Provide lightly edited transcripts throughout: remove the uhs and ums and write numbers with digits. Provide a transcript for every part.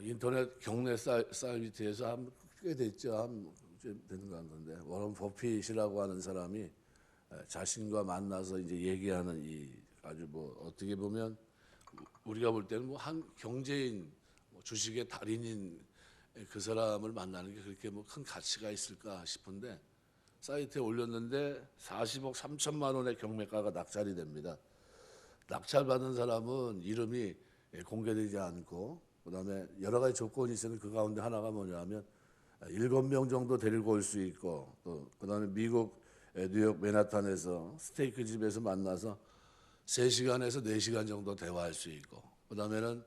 인터넷 경내 사이트에서 꽤 됐죠. 좀 되는 것 같은데 워런 버핏이라고 하는 사람이 자신과 만나서 이제 얘기하는 이 아주 뭐 어떻게 보면 우리가 볼 때는 뭐 한 경제인, 주식의 달인인 그 사람을 만나는 게 그렇게 뭐 큰 가치가 있을까 싶은데 사이트에 올렸는데 40억 3천만 원의 경매가가 낙찰이 됩니다. 낙찰받은 사람은 이름이 공개되지 않고 그다음에 여러 가지 조건이 있으면 그 가운데 하나가 뭐냐면 7명 정도 데리고 올 수 있고 또 그다음에 미국 뉴욕 맨하탄에서 스테이크 집에서 만나서 3시간에서 4시간 정도 대화할 수 있고 그다음에는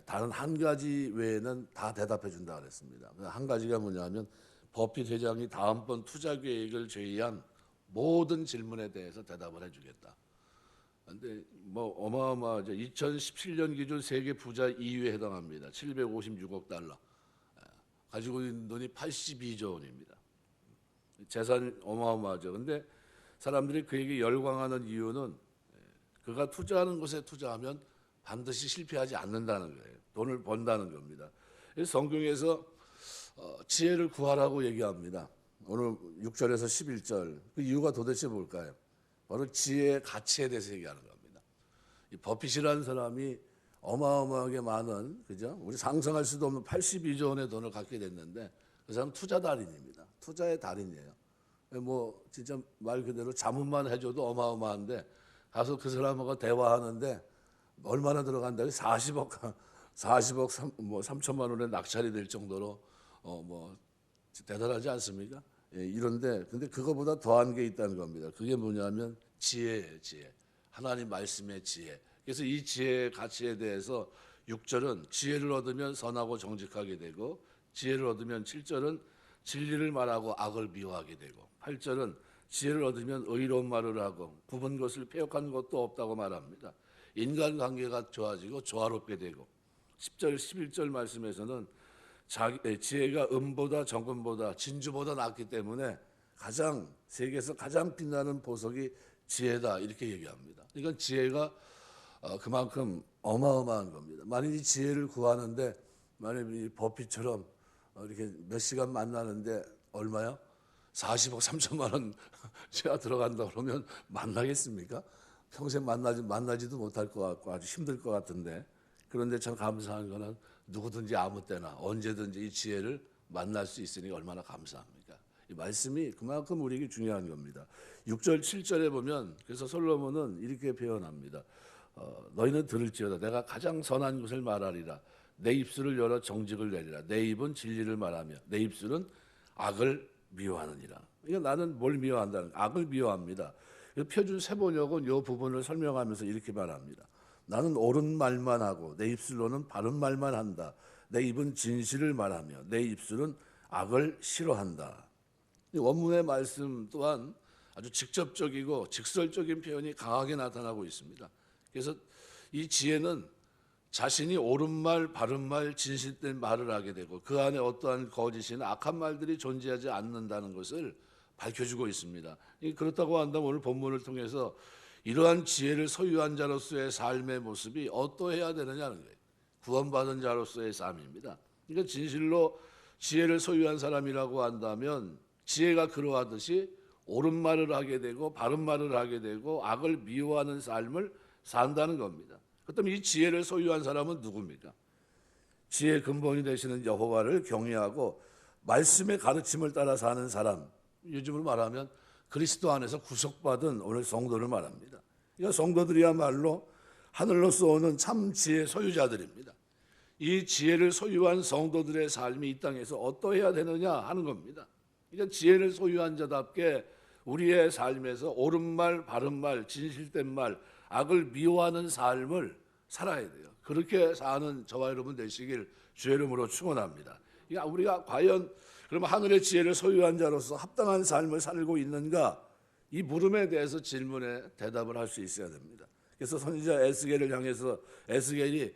다른 한 가지 외에는 다 대답해 준다 그랬습니다. 한 가지가 뭐냐면 버핏 회장이 다음번 투자 계획을 제의한 모든 질문에 대해서 대답을 해주겠다. 그런데 뭐 어마어마하죠. 2017년 기준 세계 부자 2위에 해당합니다. 756억 달러. 가지고 있는 돈이 82조 원입니다. 재산이 어마어마하죠. 근데 사람들이 그에게 열광하는 이유는 그가 투자하는 것에 투자하면 반드시 실패하지 않는다는 거예요. 돈을 번다는 겁니다. 그래서 성경에서 지혜를 구하라고 얘기합니다. 오늘 6절에서 11절. 그 이유가 도대체 뭘까요? 바로 지혜의 가치에 대해서 얘기하는 겁니다. 이 버핏이라는 사람이 어마어마하게 많은, 그죠? 우리 상상할 수도 없는 82조 원의 돈을 갖게 됐는데 그 사람 투자 달인입니다. 투자의 달인이에요. 뭐 진짜 말 그대로 자문만 해줘도 어마어마한데 가서 그 사람하고 대화하는데 얼마나 들어간다고 40억 3천만 원에 낙찰이 될 정도로 뭐 대단하지 않습니까? 예, 이런데 근데 그거보다 더한 게 있다는 겁니다. 그게 뭐냐면 지혜예요, 지혜. 하나님 말씀의 지혜. 그래서 이 지혜의 가치에 대해서 6절은 지혜를 얻으면 선하고 정직하게 되고 지혜를 얻으면 7절은 진리를 말하고 악을 미워하게 되고 8절은 지혜를 얻으면 의로운 말을 하고 굽은 것을 패역한 것도 없다고 말합니다. 인간관계가 좋아지고 조화롭게 되고 10절 11절 말씀에서는 지혜가 음보다 정금보다 진주보다 낫기 때문에 세계에서 가장 빛나는 보석이 지혜다 이렇게 얘기합니다. 그러니까 지혜가 그만큼 어마어마한 겁니다. 만약 이 지혜를 구하는데 만약 이 버핏처럼 이렇게 몇 시간 만나는데 얼마요? 40억 3천만 원 제가 들어간다 그러면 만나겠습니까? 평생 만나지도 못할 것 같고 아주 힘들 것 같은데 그런데 참 감사한 거는 누구든지 아무 때나 언제든지 이 지혜를 만날 수 있으니 얼마나 감사합니까? 이 말씀이 그만큼 우리에게 중요한 겁니다. 6절 7절에 보면 그래서 솔로몬은 이렇게 표현합니다. 너희는 들을지어다 내가 가장 선한 것을 말하리라 내 입술을 열어 정직을 내리라 내 입은 진리를 말하며 내 입술은 악을 미워하느니라. 그러니까 나는 뭘 미워한다는 악을 미워합니다. 표준 세번역은 이 부분을 설명하면서 이렇게 말합니다. 나는 옳은 말만 하고 내 입술로는 바른 말만 한다. 내 입은 진실을 말하며 내 입술은 악을 싫어한다. 이 원문의 말씀 또한 아주 직접적이고 직설적인 표현이 강하게 나타나고 있습니다. 그래서 이 지혜는 자신이 옳은 말, 바른 말, 진실된 말을 하게 되고 그 안에 어떠한 거짓이나 악한 말들이 존재하지 않는다는 것을 밝혀주고 있습니다. 그렇다고 한다면 오늘 본문을 통해서 이러한 지혜를 소유한 자로서의 삶의 모습이 어떠해야 되느냐는 거예요. 구원받은 자로서의 삶입니다. 그러니까 진실로 지혜를 소유한 사람이라고 한다면 지혜가 그러하듯이 옳은 말을 하게 되고 바른 말을 하게 되고 악을 미워하는 삶을 산다는 겁니다. 그렇다면 이 지혜를 소유한 사람은 누굽니까? 지혜의 근본이 되시는 여호와를 경외하고 말씀의 가르침을 따라 사는 사람, 요즘으로 말하면 그리스도 안에서 구속받은 오늘 성도를 말합니다. 그러니까 성도들이야말로 하늘로서 오는 참 지혜 소유자들입니다. 이 지혜를 소유한 성도들의 삶이 이 땅에서 어떠해야 되느냐 하는 겁니다. 그러니까 지혜를 소유한 자답게 우리의 삶에서 옳은 말, 바른 말, 진실된 말, 악을 미워하는 삶을 살아야 돼요. 그렇게 사는 저와 여러분 되시길 주의 이름으로 축원합니다. 그러니까 우리가 과연 그러면 하늘의 지혜를 소유한 자로서 합당한 삶을 살고 있는가? 이 물음에 대해서 질문에 대답을 할 수 있어야 됩니다. 그래서 선지자 에스겔을 향해서 에스겔이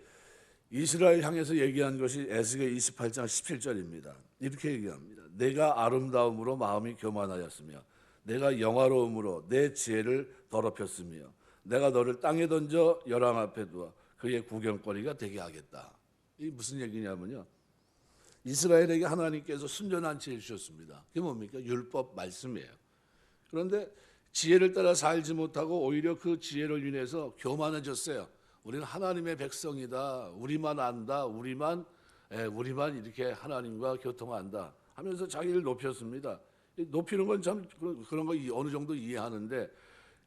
이스라엘 향해서 얘기한 것이 에스겔 28장 17절입니다. 이렇게 얘기합니다. 내가 아름다움으로 마음이 교만하였으며 내가 영화로움으로 내 지혜를 더럽혔으며 내가 너를 땅에 던져 열왕 앞에 두어 그의 구경거리가 되게 하겠다. 이 무슨 얘기냐면요. 이스라엘에게 하나님께서 순전한 지혜 주셨습니다. 그게 뭡니까? 율법 말씀이에요. 그런데 지혜를 따라 살지 못하고 오히려 그 지혜로 인해서 교만해졌어요. 우리는 하나님의 백성이다. 우리만 안다. 우리만 이렇게 하나님과 교통한다 하면서 자기를 높였습니다. 높이는 건 참 그런 거 어느 정도 이해하는데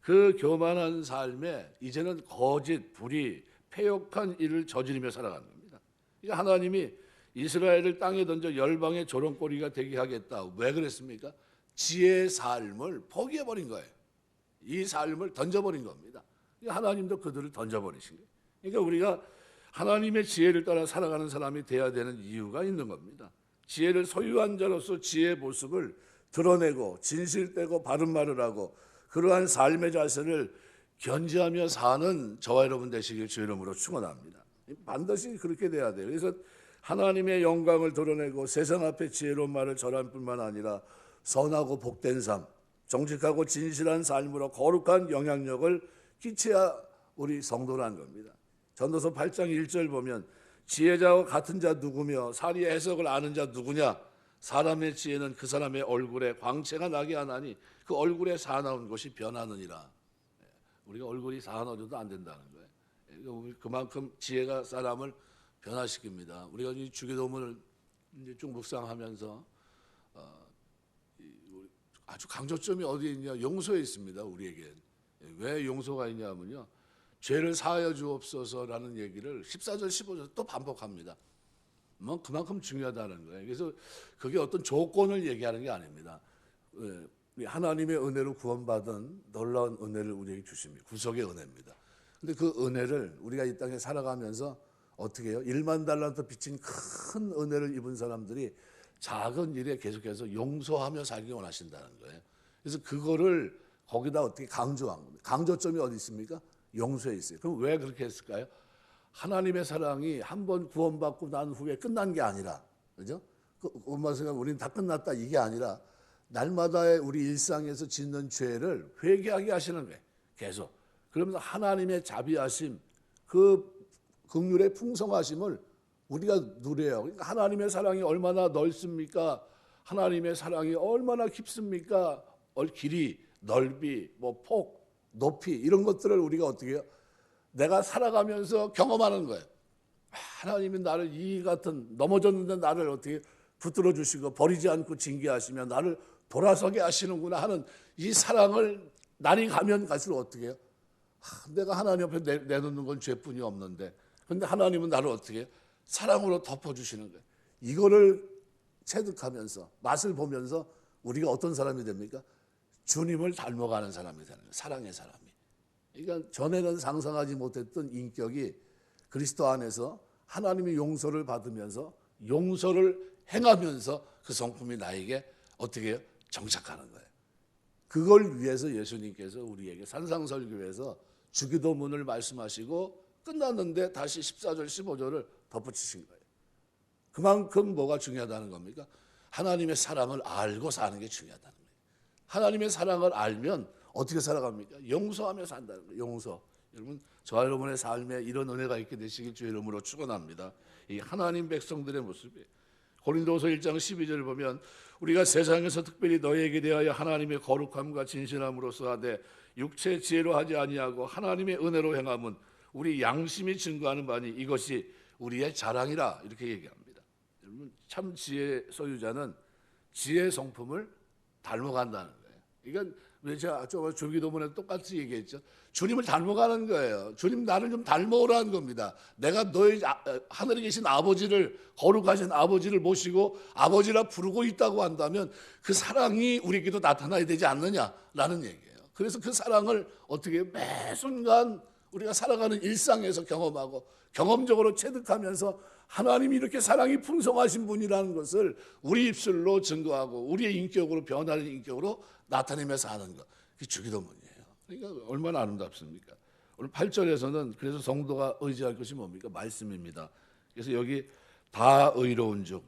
그 교만한 삶에 이제는 거짓, 불의, 패역한 일을 저지르며 살아가는 겁니다. 그러니까 하나님이 이스라엘을 땅에 던져 열방의 조롱거리가 되게 하겠다. 왜 그랬습니까? 지혜의 삶을 포기해버린 거예요. 이 삶을 던져버린 겁니다. 하나님도 그들을 던져버리신 거예요. 그러니까 우리가 하나님의 지혜를 따라 살아가는 사람이 되어야 되는 이유가 있는 겁니다. 지혜를 소유한 자로서 지혜의 모습을 드러내고 진실되고 바른 말을 하고 그러한 삶의 자세를 견지하며 사는 저와 여러분 되시길 주의 이름으로 축원합니다. 반드시 그렇게 돼야 돼요. 그래서 하나님의 영광을 드러내고 세상 앞에 지혜로운 말을 전할 뿐만 아니라 선하고 복된 삶, 정직하고 진실한 삶으로 거룩한 영향력을 끼쳐야 우리 성도라는 겁니다. 전도서 8장 1절 보면 지혜자와 같은 자 누구며 사리의 해석을 아는 자 누구냐? 사람의 지혜는 그 사람의 얼굴에 광채가 나게 하나니 그 얼굴에 사나운 것이 변하느니라. 우리가 얼굴이 사나워도 안 된다는 거예요. 그만큼 지혜가 사람을 변화시킵니다. 우리가 이 주기도문을 이제 쭉 묵상하면서 아주 강조점이 어디에 있냐? 용서에 있습니다. 우리에게. 왜 용서가 있냐면요. 죄를 사하여 주옵소서라는 얘기를 14절 15절 또 반복합니다. 뭐 그만큼 중요하다는 거예요. 그래서 그게 어떤 조건을 얘기하는 게 아닙니다. 하나님의 은혜로 구원받은 놀라운 은혜를 우리에게 주십니다. 구속의 은혜입니다. 근데 그 은혜를 우리가 이 땅에 살아가면서 어떻게 해요? 1만 달란트 빚진 큰 은혜를 입은 사람들이 작은 일에 계속해서 용서하며 살기 원하신다는 거예요. 그래서 그거를 거기다 어떻게 강조한 겁니다. 강조점이 어디 있습니까? 용서에 있어요. 그럼 왜 그렇게 했을까요? 하나님의 사랑이 한 번 구원받고 난 후에 끝난 게 아니라, 그죠? 엄마 생각 우리는 다 끝났다 이게 아니라 날마다의 우리 일상에서 짓는 죄를 회개하게 하시는 거예요. 계속. 그러면서 하나님의 자비하심, 그 긍휼의 풍성하심을 우리가 누려요. 그러니까 하나님의 사랑이 얼마나 넓습니까? 하나님의 사랑이 얼마나 깊습니까? 길이, 넓이, 폭, 높이 이런 것들을 우리가 어떻게 해요? 내가 살아가면서 경험하는 거예요. 하나님이 나를 이 같은 넘어졌는데 나를 어떻게 붙들어 주시고 버리지 않고 징계하시며 나를 돌아서게 하시는구나 하는 이 사랑을 날이 가면 갈수록 어떻게 해요? 내가 하나님 앞에 내놓는 건 죄뿐이 없는데 근데 하나님은 나를 어떻게 해요? 사랑으로 덮어주시는 거예요. 이거를 체득하면서 맛을 보면서 우리가 어떤 사람이 됩니까? 주님을 닮아가는 사람이 되는 거예요. 사랑의 사람이. 그러니까 전에는 상상하지 못했던 인격이 그리스도 안에서 하나님의 용서를 받으면서 용서를 행하면서 그 성품이 나에게 어떻게 해요? 정착하는 거예요. 그걸 위해서 예수님께서 우리에게 산상설교에서 주기도문을 말씀하시고 끝났는데 다시 14절 15절을 덧붙이신 거예요. 그만큼 뭐가 중요하다는 겁니까? 하나님의 사랑을 알고 사는 게 중요하다는 거예요. 하나님의 사랑을 알면 어떻게 살아갑니까? 용서하며 산다는 거예요. 용서. 여러분, 저와 여러분의 삶에 이런 은혜가 있게 되시길 주의 이름으로 축원합니다. 이 하나님 백성들의 모습이에요. 고린도서 1장 12절을 보면 우리가 세상에서 특별히 너희에게 대하여 하나님의 거룩함과 진실함으로써 하되 육체 지혜로 하지 아니하고 하나님의 은혜로 행함은 우리 양심이 증거하는 바니 이것이 우리의 자랑이라 이렇게 얘기합니다. 여러분, 참 지혜 소유자는 지혜 성품을 닮아간다는 거예요. 그러니까 제가 주기도문에 똑같이 얘기했죠. 주님을 닮아가는 거예요. 주님 나를 좀 닮아오라는 겁니다. 내가 너희 하늘에 계신 아버지를 거룩하신 아버지를 모시고 아버지라 부르고 있다고 한다면 그 사랑이 우리에게도 나타나야 되지 않느냐라는 얘기예요. 그래서 그 사랑을 어떻게 매 순간 우리가 살아가는 일상에서 경험하고 경험적으로 체득하면서 하나님이 이렇게 사랑이 풍성하신 분이라는 것을 우리 입술로 증거하고 우리의 인격으로 변하는 인격으로 나타내면서 하는 것. 그게 주기도문이에요. 그러니까 얼마나 아름답습니까? 오늘 8절에서는 그래서 성도가 의지할 것이 뭡니까? 말씀입니다. 그래서 여기 다 의로운 즉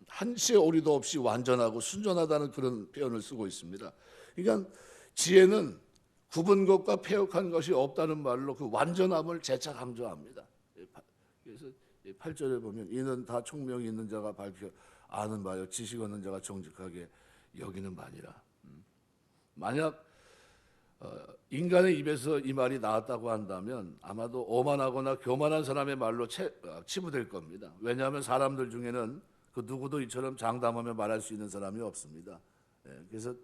한치의 오리도 없이 완전하고 순전하다는 그런 표현을 쓰고 있습니다. 그러니까 지혜는 굽은 것과 패역한 것이 없다는 말로 그 완전함을 재차 강조합니다. 그래서 8절에 보면 이는 다 총명이 있는 자가 밝혀 아는 바요 지식 얻는 자가 정직하게 여기는 바니라. 만약 인간의 입에서 이 말이 나왔다고 한다면 아마도 오만하거나 교만한 사람의 말로 치부될 겁니다. 왜냐하면 사람들 중에는 그 누구도 이처럼 장담하며 말할 수 있는 사람이 없습니다. 그래서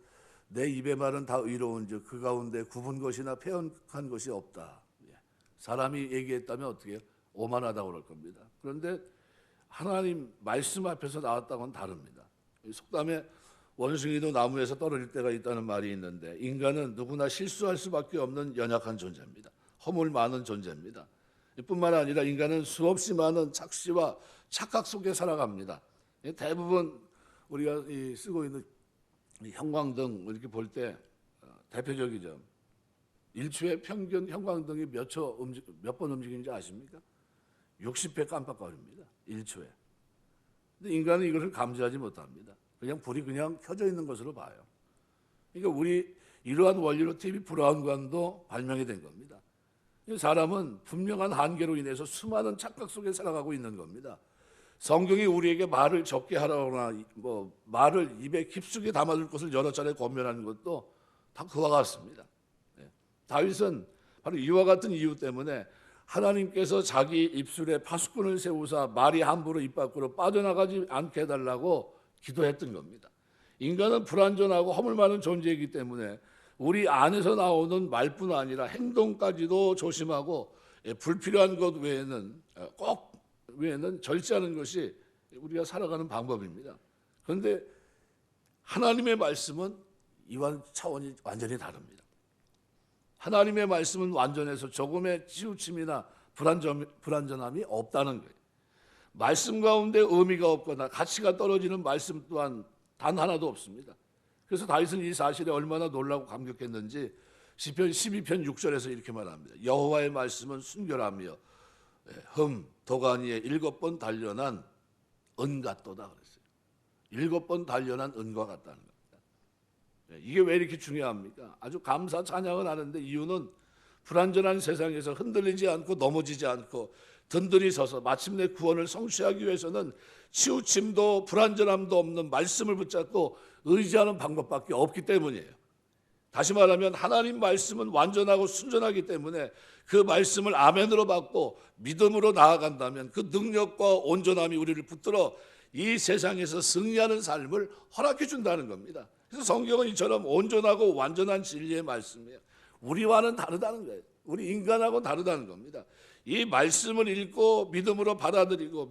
내 입의 말은 다 의로운즉 그 가운데 굽은 것이나 패언한 것이 없다. 사람이 얘기했다면 어떻게 해요? 오만하다고 그럴 겁니다. 그런데 하나님 말씀 앞에서 나왔다고는 다릅니다. 속담에 원숭이도 나무에서 떨어질 때가 있다는 말이 있는데 인간은 누구나 실수할 수밖에 없는 연약한 존재입니다. 허물 많은 존재입니다. 뿐만 아니라 인간은 수없이 많은 착시와 착각 속에 살아갑니다. 대부분 우리가 쓰고 있는 형광등 이렇게 볼 때 대표적이죠. 1초에 평균 형광등이 몇 번 움직이는지 아십니까? 60회 깜빡거립니다. 1초에. 근데 인간은 이것을 감지하지 못합니다. 그냥 불이 그냥 켜져 있는 것으로 봐요. 그러니까 우리 이러한 원리로 TV 브라운관도 발명이 된 겁니다. 사람은 분명한 한계로 인해서 수많은 착각 속에 살아가고 있는 겁니다. 성경이 우리에게 말을 적게 하라거나 말을 입에 깊숙이 담아둘 것을 여러 차례 권면하는 것도 다 그와 같습니다. 다윗은 바로 이와 같은 이유 때문에 하나님께서 자기 입술에 파수꾼을 세우사 말이 함부로 입 밖으로 빠져나가지 않게 해달라고 기도했던 겁니다. 인간은 불완전하고 허물 많은 존재이기 때문에 우리 안에서 나오는 말뿐 아니라 행동까지도 조심하고 불필요한 것 외에는 절제하는 것이 우리가 살아가는 방법입니다. 그런데 하나님의 말씀은 이와 차원이 완전히 다릅니다. 하나님의 말씀은 완전해서 조금의 치우침이나 불완전함이 없다는 거예요. 말씀 가운데 의미가 없거나 가치가 떨어지는 말씀 또한 단 하나도 없습니다. 그래서 다윗은 이 사실에 얼마나 놀라고 감격했는지 시편 12편 6절에서 이렇게 말합니다. 여호와의 말씀은 순결하며 도가니에 7번 단련한 은 같도다 그랬어요. 7번 단련한 은과 같다는 겁니다. 이게 왜 이렇게 중요합니까? 아주 감사 찬양을 하는데 이유는 불완전한 세상에서 흔들리지 않고 넘어지지 않고 든든히 서서 마침내 구원을 성취하기 위해서는 치우침도 불완전함도 없는 말씀을 붙잡고 의지하는 방법밖에 없기 때문이에요. 다시 말하면 하나님 말씀은 완전하고 순전하기 때문에 그 말씀을 아멘으로 받고 믿음으로 나아간다면 그 능력과 온전함이 우리를 붙들어 이 세상에서 승리하는 삶을 허락해 준다는 겁니다. 그래서 성경은 이처럼 온전하고 완전한 진리의 말씀이에요. 우리와는 다르다는 거예요. 우리 인간하고 다르다는 겁니다. 이 말씀을 읽고 믿음으로 받아들이고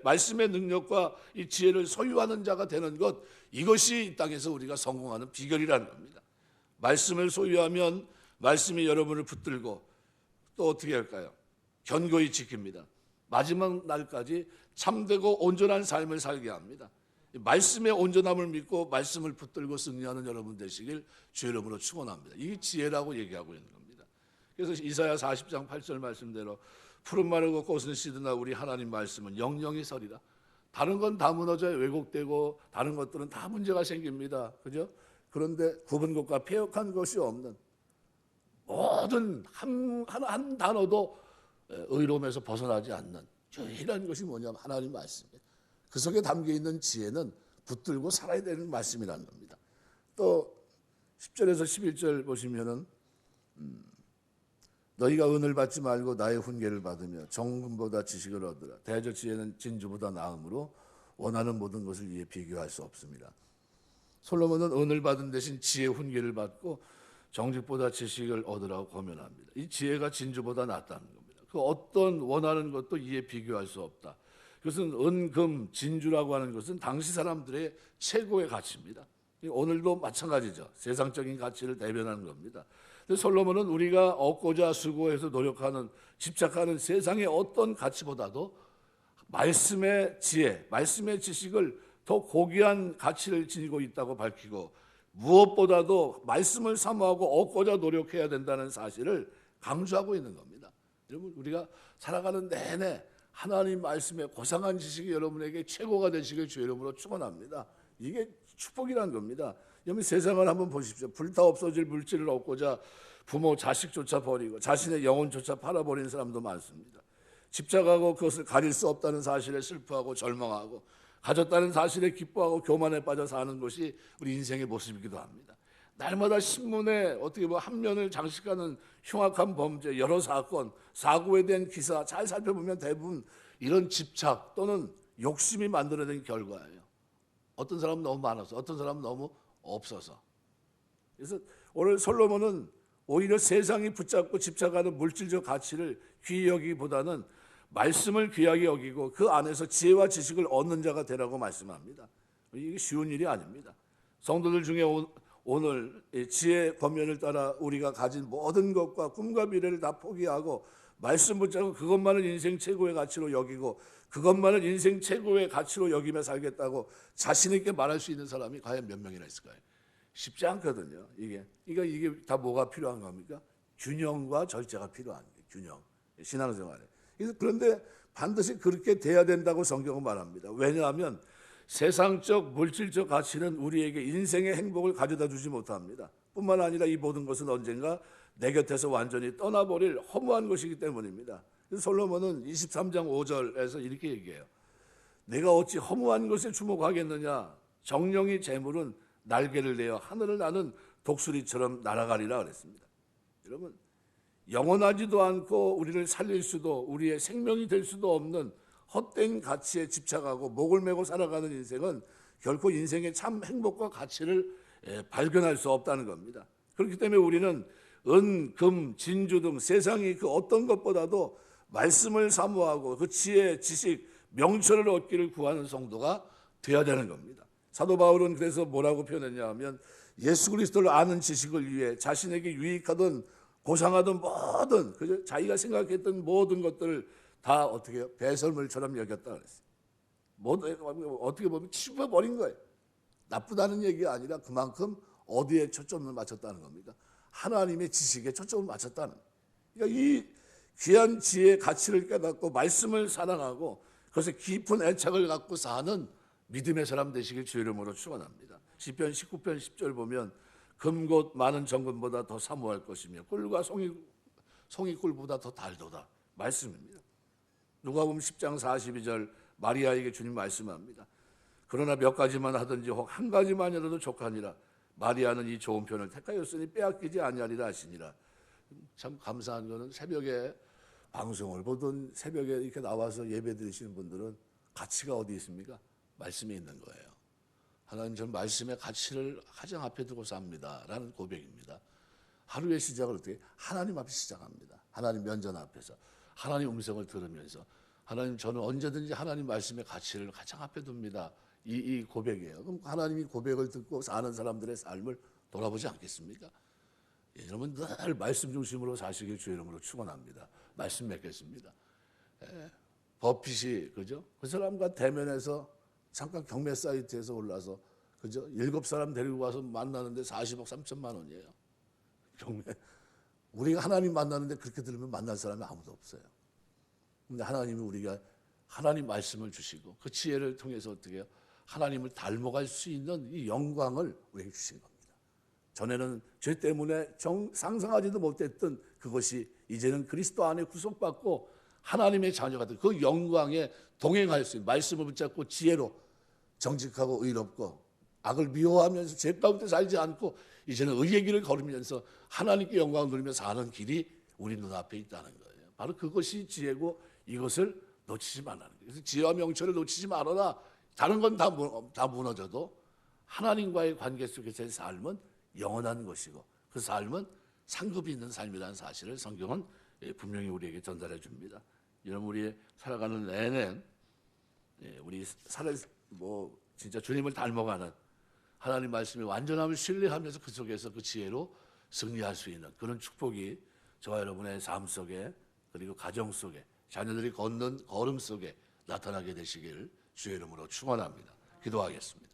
말씀의 능력과 이 지혜를 소유하는 자가 되는 것, 이것이 이 땅에서 우리가 성공하는 비결이라는 겁니다. 말씀을 소유하면 말씀이 여러분을 붙들고 또 어떻게 할까요? 견고히 지킵니다. 마지막 날까지 참되고 온전한 삶을 살게 합니다. 말씀의 온전함을 믿고 말씀을 붙들고 승리하는 여러분 되시길 주의 이름으로 축원합니다. 이게 지혜라고 얘기하고 있는 겁니다. 그래서 이사야 40장 8절 말씀대로 푸른 마르고 꽃은 시드나 우리 하나님 말씀은 영영이 서리라. 다른 건 다 무너져요. 왜곡되고 다른 것들은 다 문제가 생깁니다. 그죠? 그런데 굽은 것과 패역한 것이 없는 모든 한 단어도 의로움에서 벗어나지 않는 유일한 것이 뭐냐면 하나님 말씀이에요. 그 속에 담겨있는 지혜는 붙들고 살아야 되는 말씀이라는 겁니다. 또 10절에서 11절 보시면은 너희가 은을 받지 말고 나의 훈계를 받으며 정금보다 지식을 얻으라. 대적 지혜는 진주보다 나음으로 원하는 모든 것을 이에 비교할 수 없습니다. 솔로몬은 은을 받은 대신 지혜 훈계를 받고 정직보다 지식을 얻으라고 권면합니다. 이 지혜가 진주보다 낫다는 겁니다. 그 어떤 원하는 것도 이에 비교할 수 없다. 그것은 은, 금, 진주라고 하는 것은 당시 사람들의 최고의 가치입니다. 오늘도 마찬가지죠. 세상적인 가치를 대변하는 겁니다. 솔로몬은 우리가 얻고자 수고해서 노력하는, 집착하는 세상의 어떤 가치보다도 말씀의 지혜, 말씀의 지식을 더 고귀한 가치를 지니고 있다고 밝히고 무엇보다도 말씀을 사모하고 얻고자 노력해야 된다는 사실을 강조하고 있는 겁니다. 여러분, 우리가 살아가는 내내 하나님 말씀의 고상한 지식이 여러분에게 최고가 되시길 주의 이름으로 축원합니다. 이게 축복이란 겁니다. 여러분, 세상을 한번 보십시오. 불타 없어질 물질을 얻고자 부모 자식조차 버리고 자신의 영혼조차 팔아버리는 사람도 많습니다. 집착하고 그것을 가릴 수 없다는 사실에 슬퍼하고 절망하고 가졌다는 사실에 기뻐하고 교만에 빠져 사는 것이 우리 인생의 모습이기도 합니다. 날마다 신문에 어떻게 뭐 한 면을 장식하는 흉악한 범죄, 여러 사건, 사고에 대한 기사 잘 살펴보면 대부분 이런 집착 또는 욕심이 만들어낸 결과예요. 어떤 사람은 너무 많아서, 어떤 사람은 너무 없어서. 그래서 오늘 솔로몬은 오히려 세상이 붙잡고 집착하는 물질적 가치를 귀히 여기기보다는 말씀을 귀하게 여기고 그 안에서 지혜와 지식을 얻는 자가 되라고 말씀합니다. 이게 쉬운 일이 아닙니다. 성도들 중에 오늘 지혜 권면을 따라 우리가 가진 모든 것과 꿈과 미래를 다 포기하고 말씀 붙잡고 그것만을 인생 최고의 가치로 여기고 그것만을 인생 최고의 가치로 여기며 살겠다고 자신 있게 말할 수 있는 사람이 과연 몇 명이나 있을까요? 쉽지 않거든요. 그러니까 이게 다 뭐가 필요한 겁니까? 균형과 절제가 필요한 거예요. 균형. 신앙생활에. 그런데 반드시 그렇게 돼야 된다고 성경은 말합니다. 왜냐하면 세상적 물질적 가치는 우리에게 인생의 행복을 가져다 주지 못합니다. 뿐만 아니라 이 모든 것은 언젠가 내 곁에서 완전히 떠나버릴 허무한 것이기 때문입니다. 그래서 솔로몬은 23장 5절에서 이렇게 얘기해요. 내가 어찌 허무한 것에 주목하겠느냐. 정령이 재물은 날개를 내어 하늘을 나는 독수리처럼 날아가리라 그랬습니다. 여러분, 영원하지도 않고 우리를 살릴 수도 우리의 생명이 될 수도 없는 헛된 가치에 집착하고 목을 메고 살아가는 인생은 결코 인생의 참 행복과 가치를 발견할 수 없다는 겁니다. 그렇기 때문에 우리는 은, 금, 진주 등 세상이 그 어떤 것보다도 말씀을 사모하고 그 지혜, 지식, 명철을 얻기를 구하는 성도가 되어야 되는 겁니다. 사도 바울은 그래서 뭐라고 표현했냐 하면 예수 그리스도를 아는 지식을 위해 자신에게 유익하던 고상하던 모든 자기가 생각했던 모든 것들을 다 어떻게 배설물처럼 여겼다 그랬어요. 어떻게 보면 치워버린 거예요. 나쁘다는 얘기가 아니라 그만큼 어디에 초점을 맞췄다는 겁니까? 하나님의 지식에 초점을 맞췄다는 거예요. 그러니까 이 귀한 지혜의 가치를 깨닫고 말씀을 사랑하고 그것에 깊은 애착을 갖고 사는 믿음의 사람 되시길 주의 이름으로 축원합니다. 시편 19편 10절 보면 금곧 많은 정금보다 더 사모할 것이며 꿀과 송이꿀보다 더 달도다 말씀입니다. 누가복음 10장 42절 마리아에게 주님 말씀합니다. 그러나 몇 가지만 하든지 혹 한 가지만이라도 족하니라. 마리아는 이 좋은 편을 택하였으니 빼앗기지 아니하리라 하시니라. 참 감사한 것은 새벽에 방송을 보던 새벽에 이렇게 나와서 예배 드리시는 분들은 가치가 어디 있습니까? 말씀에 있는 거예요. 하나님, 저는 말씀의 가치를 가장 앞에 두고 삽니다 라는 고백입니다. 하루의 시작을 어떻게? 하나님 앞에 시작합니다. 하나님 면전 앞에서 하나님 음성을 들으면서 하나님, 저는 언제든지 하나님 말씀의 가치를 가장 앞에 둡니다. 이 고백이에요. 그럼 하나님이 고백을 듣고 사는 사람들의 삶을 돌아보지 않겠습니까? 여러분 늘 말씀 중심으로 사시길 주의 이름으로 축원합니다. 말씀 맺겠습니다. 버핏이 그죠? 그 사람과 대면해서 잠깐 경매 사이트에서 올라서 그죠? 7사람 데리고 와서 만나는데 40억 3천만 원이에요. 경매. 우리가 하나님 만나는데 그렇게 들으면 만날 사람이 아무도 없어요. 근데 하나님이 우리가 하나님 말씀을 주시고 그 지혜를 통해서 어떻게 해요? 하나님을 닮아갈 수 있는 이 영광을 우리에게 주신 겁니다. 전에는 죄 때문에 상상하지도 못했던 그것이 이제는 그리스도 안에 구속받고 하나님의 자녀가 된 그 영광에 동행할 수 있는 말씀을 붙잡고 지혜로 정직하고 의롭고 악을 미워하면서 죄 가운데 살지 않고 이제는 의의 길을 걸으면서 하나님께 영광을 누리며 사는 길이 우리 눈앞에 있다는 거예요. 바로 그것이 지혜고 이것을 놓치지 말라는 거예요. 그래서 지혜와 명철을 놓치지 말아라. 다른 건 다 무너져도 하나님과의 관계 속에서의 삶은 영원한 것이고 그 삶은 상급이 있는 삶이라는 사실을 성경은 분명히 우리에게 전달해 줍니다. 여러분, 우리 살아가는 내내 우리 진짜 주님을 닮아가는 하나님 말씀의 완전함을 신뢰하면서 그 속에서 그 지혜로 승리할 수 있는 그런 축복이 저와 여러분의 삶 속에 그리고 가정 속에 자녀들이 걷는 걸음 속에 나타나게 되시길 주의 이름으로 축원합니다. 기도하겠습니다.